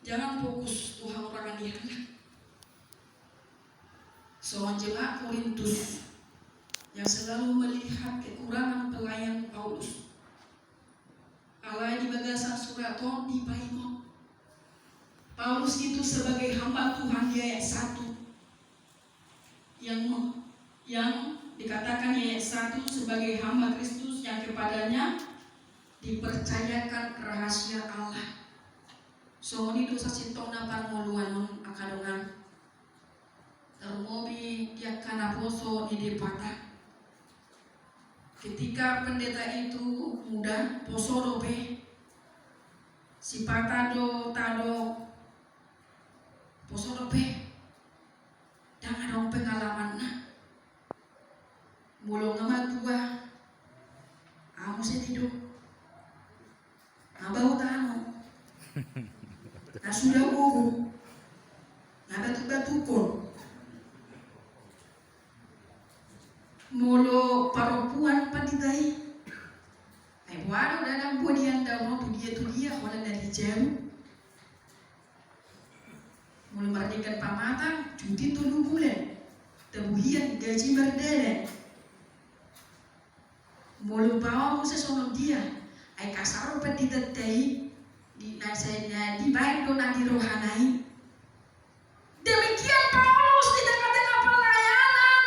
Jangan fokus Tuhan orang dihanap. Seorang jemaat Korintus yang selalu melihat kekurangan pelayan Paulus. Allah di bagasan surat di Paimon. Paulus itu sebagai hamba Tuhan di ayat 1 yang dikatakan di ayat 1 sebagai hamba Kristus yang kepadanya dipercayakan rahasia Allah. So ini dosa sintong na parmoluan akadongan termobi dia kana poso di depata. Ketika pendeta itu muda poso dobe si patado tado poso dobe dan ada pengalaman na mulong nama tua amo setido abau tano na sudah buku na batu-batukon molo perempuan patitai ay buano dadang budian daw tu dia wala dari jam molo mardikan pamata cuti 7 bulan tabuhian gaji berdele molo bawa mo sa sono dia ay kasaro patitai di nasanya di baik do nanti rohanai. Demikian Paulus di tengah-tengah pelayanan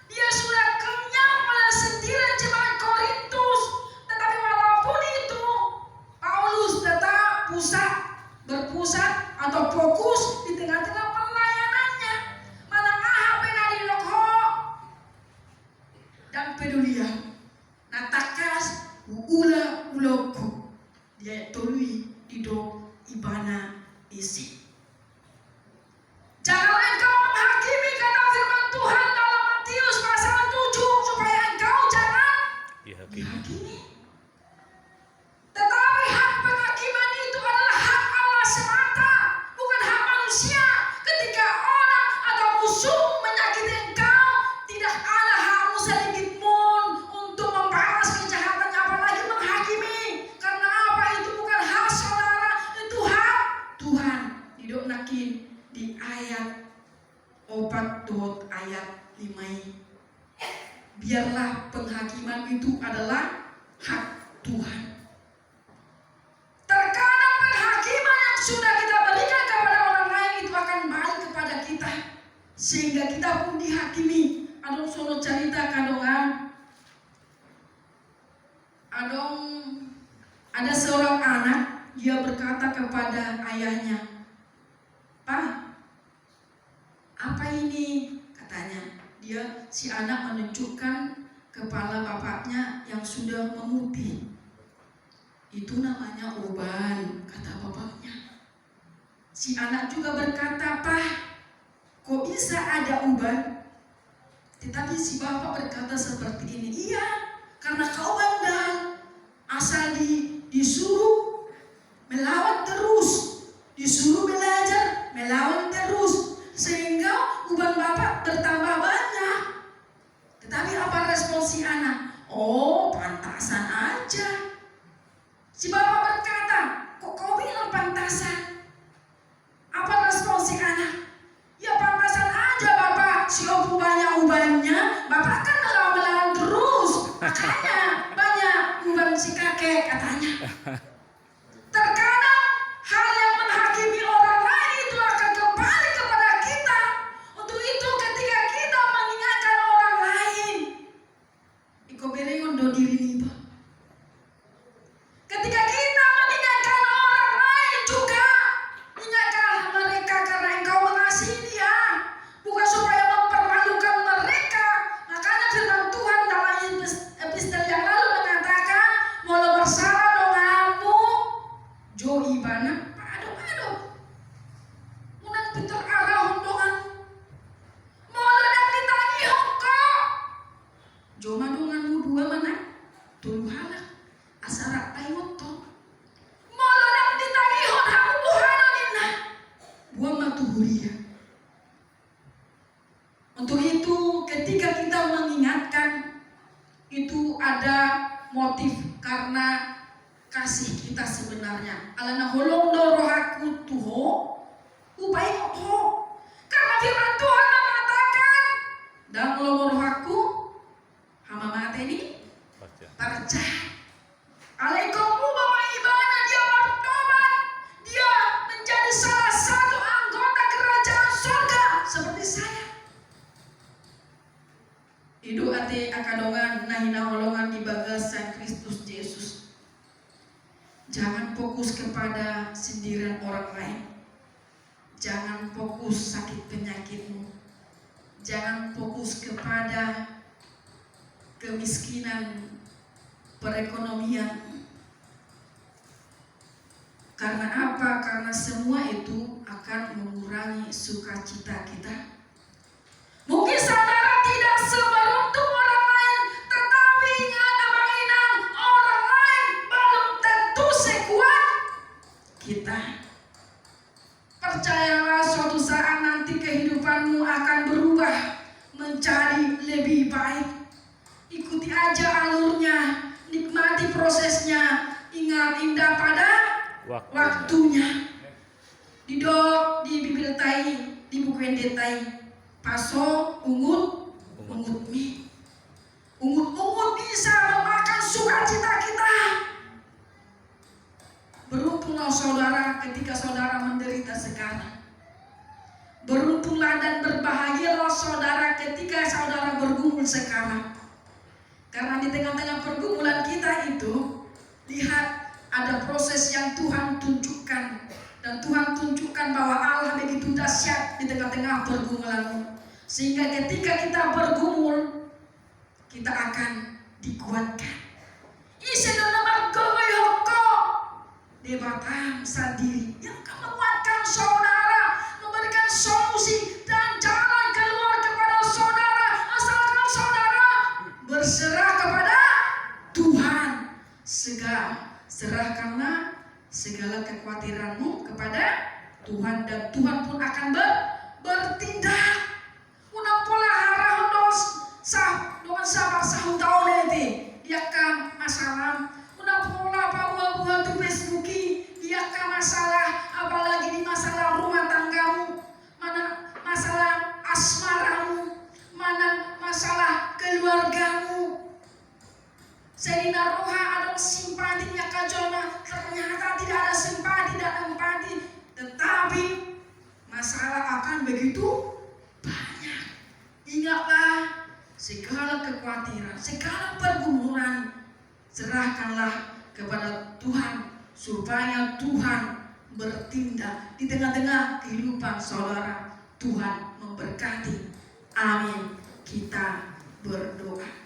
dia sudah kenyang pada sentilan jemaat Korintus, tetapi walaupun itu Paulus tetap berpusat atau fokus di tengah-tengah pelayanannya manang penari lokho dan pedulia natakas ula uloku dia tolui Ido ibana isi. Janganlah engkau menghakimi kata firman Tuhan dalam Matius pasal 7 supaya engkau jangan dihakimi. Tetapi hak penghakiman itu adalah hak Allah semata, bukan hak manusia. Ketika orang atau musuh menyakiti engkau, tidak ada hakmu sedikit pun untuk membalas kejahatannya apalagi menghakimi. Karena apa? Itu bukan hak saudara, itu hak Tuhan. Didok nakin di ayat 4 ayat 5. Biarlah penghakiman itu adalah hak Tuhan. Terkadang penghakiman yang sudah kita berikan kepada orang lain itu akan balik kepada kita sehingga kita pun dihakimi. Adong sono cerita kadongan ada seorang anak, dia berkata kepada ayahnya, "Pak, apa ini?" katanya. Si anak menunjukkan kepala bapaknya yang sudah memutih. Itu namanya uban, kata bapaknya. Si anak juga berkata, "Pak, kok bisa ada uban?" Tetapi si bapak berkata seperti ini, "Iya, karena kau bandel, asal disuruh melawan terus, disuruh belajar melawan terus, sehingga uban bapak bertambah banyak." Tetapi apa respon si anak? "Oh, pantasan aja." Si bapak berkata, "Kok kau bilang pantasan?" Apa respon si anak? "Ya pantasan aja bapak, si opu banyak ubannya, bapak kan melawan terus, makanya banyak uban si kakek," katanya. Terkadang hal yang menghakimi orang lain itu akan kembali kepada kita. Untuk itu ketika kita mengingatkan orang lain, iko berengon do diri niba. Ketika kita mengingatkan orang lain juga, ingatkan mereka karena engkau mengasihi dia, bukan supaya mempermalukan mereka. Makanya firman Tuhan dalam epistel yang lalu mengatakan, "Molo bersalah donganmu, jo ibana pado. Munang pintar arah hondokan. Molo dan ditangi hongko. Jo madonganmu 2 mana? Tuluhala. Asara paimoto. Molo dan ditangi honhamu buhana nina. Buang matuhuria." Untuk itu ketika kita mengingatkan, itu ada motif karena kasih kita sebenarnya. Alana holong doro hinaholongan di bagasan Kristus Yesus. Jangan fokus kepada sindiran orang lain. Jangan fokus sakit penyakitmu. Jangan fokus kepada kemiskinan perekonomian. Karena apa? Karena semua itu akan mengurangi sukacita kita. Mungkin saudara tidak seberuntung orang lain, tetapi ingat Inang, orang lain belum tentu sekuat kita. Percayalah, suatu saat nanti kehidupanmu akan berubah menjadi lebih baik. Ikuti aja alurnya, nikmati prosesnya. Ingat, indah pada waktunya. Di Bibel Tai, di buku Ende Tai, paso ungut mi. Ungut bisa memakan sukacita kita. Beruntunglah saudara ketika saudara menderita sekarang. Beruntunglah dan berbahagialah saudara ketika saudara bergumul sekarang. Karena di tengah-tengah pergumulan kita itu, lihat ada proses yang Tuhan tunjukkan. Dan Tuhan tunjukkan bahwa Allah begitu dahsyat di tengah-tengah pergumulanmu. Sehingga ketika kita bergumul, kita akan dikuatkan. Isi dalam goyoko debatang sendiri yang akan menguatkan saudara, memberikan solusi dan jalan keluar kepada saudara. Asalkan saudara berserah kepada Tuhan. Serahkanlah segala kekhawatiranmu kepada Tuhan, dan Tuhan pun akan bertindak. Unang pola harah dos dengan sabar sahun tahun ini dia kan masalah. Unang pola buah-buah tu Facebooki dia kan masalah, apalagi di masalah rumah tanggamu, mana masalah asmaramu, mana masalah keluargamu. Selina roha ada simpatinya kajona, ternyata tidak ada simpati dan empati, tetapi masalah akan begitu banyak. Ingatlah, segala kekhawatiran, segala pergumulan serahkanlah kepada Tuhan, supaya Tuhan bertindak di tengah-tengah kehidupan saudara. Tuhan memberkati. Amin. Kita berdoa.